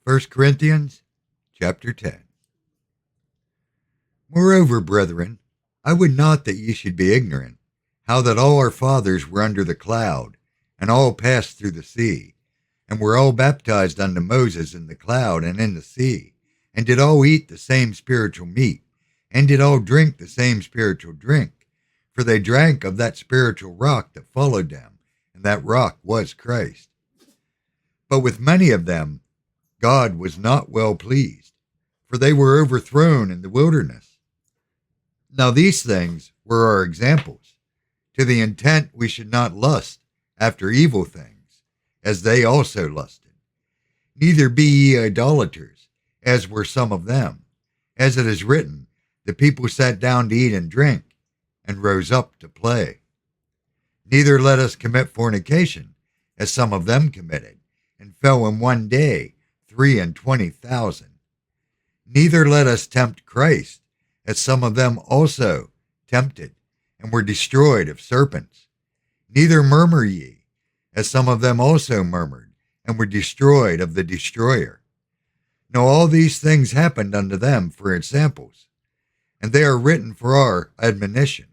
1 Corinthians chapter 10. Moreover, brethren, I would not that ye should be ignorant, how that all our fathers were under the cloud, and all passed through the sea, and were all baptized unto Moses in the cloud and in the sea, and did all eat the same spiritual meat, and did all drink the same spiritual drink, for they drank of that spiritual rock that followed them, and that rock was Christ. But with many of them God was not well pleased, for they were overthrown in the wilderness. Now these things were our examples, to the intent we should not lust after evil things, as they also lusted. Neither be ye idolaters, as were some of them. As it is written, the people sat down to eat and drink, and rose up to play. Neither let us commit fornication, as some of them committed, and fell in one day 23,000. Neither let us tempt Christ, as some of them also tempted, and were destroyed of serpents. Neither murmur ye, as some of them also murmured, and were destroyed of the destroyer. Now all these things happened unto them for examples, and they are written for our admonition,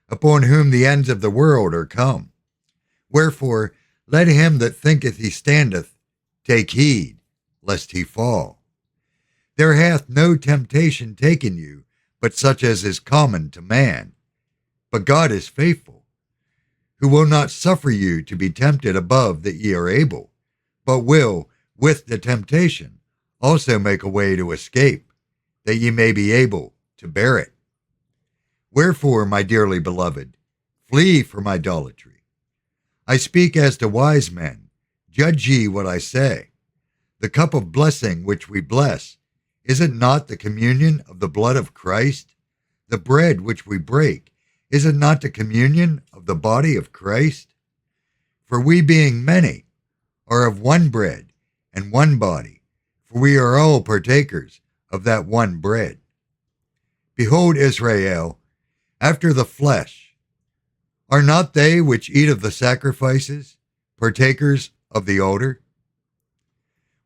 upon whom the ends of the world are come. Wherefore let him that thinketh he standeth take heed, lest he fall. There hath no temptation taken you, but such as is common to man. But God is faithful, who will not suffer you to be tempted above that ye are able, but will, with the temptation, also make a way to escape, that ye may be able to bear it. Wherefore, my dearly beloved, flee from idolatry. I speak as to wise men. Judge ye what I say. The cup of blessing which we bless, is it not the communion of the blood of Christ? The bread which we break, is it not the communion of the body of Christ? For we being many are of one bread and one body, for we are all partakers of that one bread. Behold, Israel, after the flesh, are not they which eat of the sacrifices partakers of the altar?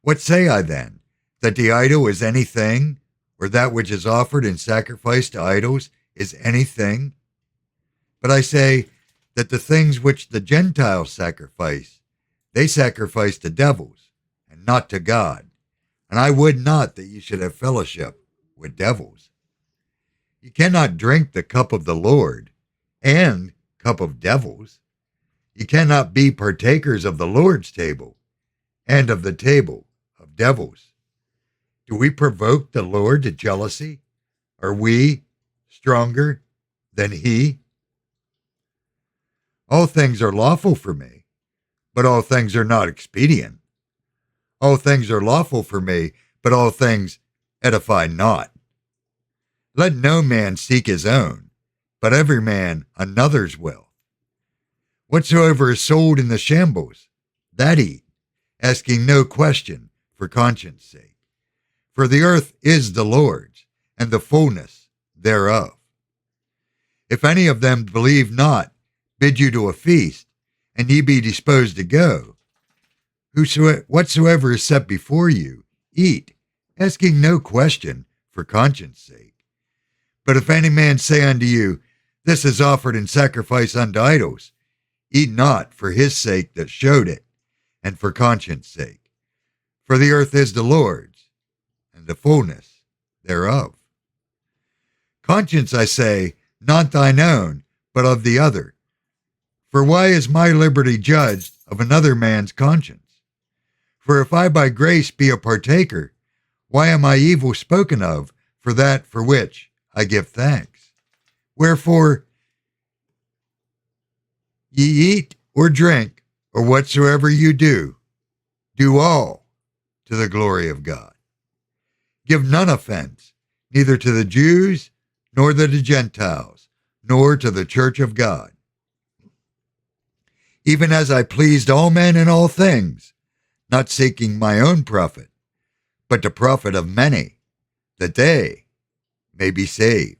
What say I then? That the idol is anything, or that which is offered in sacrifice to idols is anything? But I say that the things which the Gentiles sacrifice, they sacrifice to devils, and not to God. And I would not that ye should have fellowship with devils. You cannot drink the cup of the Lord and cup of devils. You cannot be partakers of the Lord's table and of the table of devils. Do we provoke the Lord to jealousy? Are we stronger than he? All things are lawful for me, but all things are not expedient. All things are lawful for me, but all things edify not. Let no man seek his own, but every man another's will. Whatsoever is sold in the shambles, that eat, asking no question for conscience sake. For the earth is the Lord's, and the fullness thereof. If any of them believe not, bid you to a feast, and ye be disposed to go. Whatsoever is set before you, eat, asking no question for conscience sake. But if any man say unto you, This is offered in sacrifice unto idols, eat not for his sake that showed it, and for conscience sake. For the earth is the Lord's, and the fullness thereof. Conscience, I say, not thine own, but of the other. For why is my liberty judged of another man's conscience? For if I by grace be a partaker, why am I evil spoken of for that for which I give thanks? Wherefore, ye eat or drink, or whatsoever you do all to the glory of God. Give none offense, neither to the Jews, nor to the Gentiles, nor to the church of God. Even as I pleased all men in all things, not seeking my own profit, but the profit of many, that they may be saved.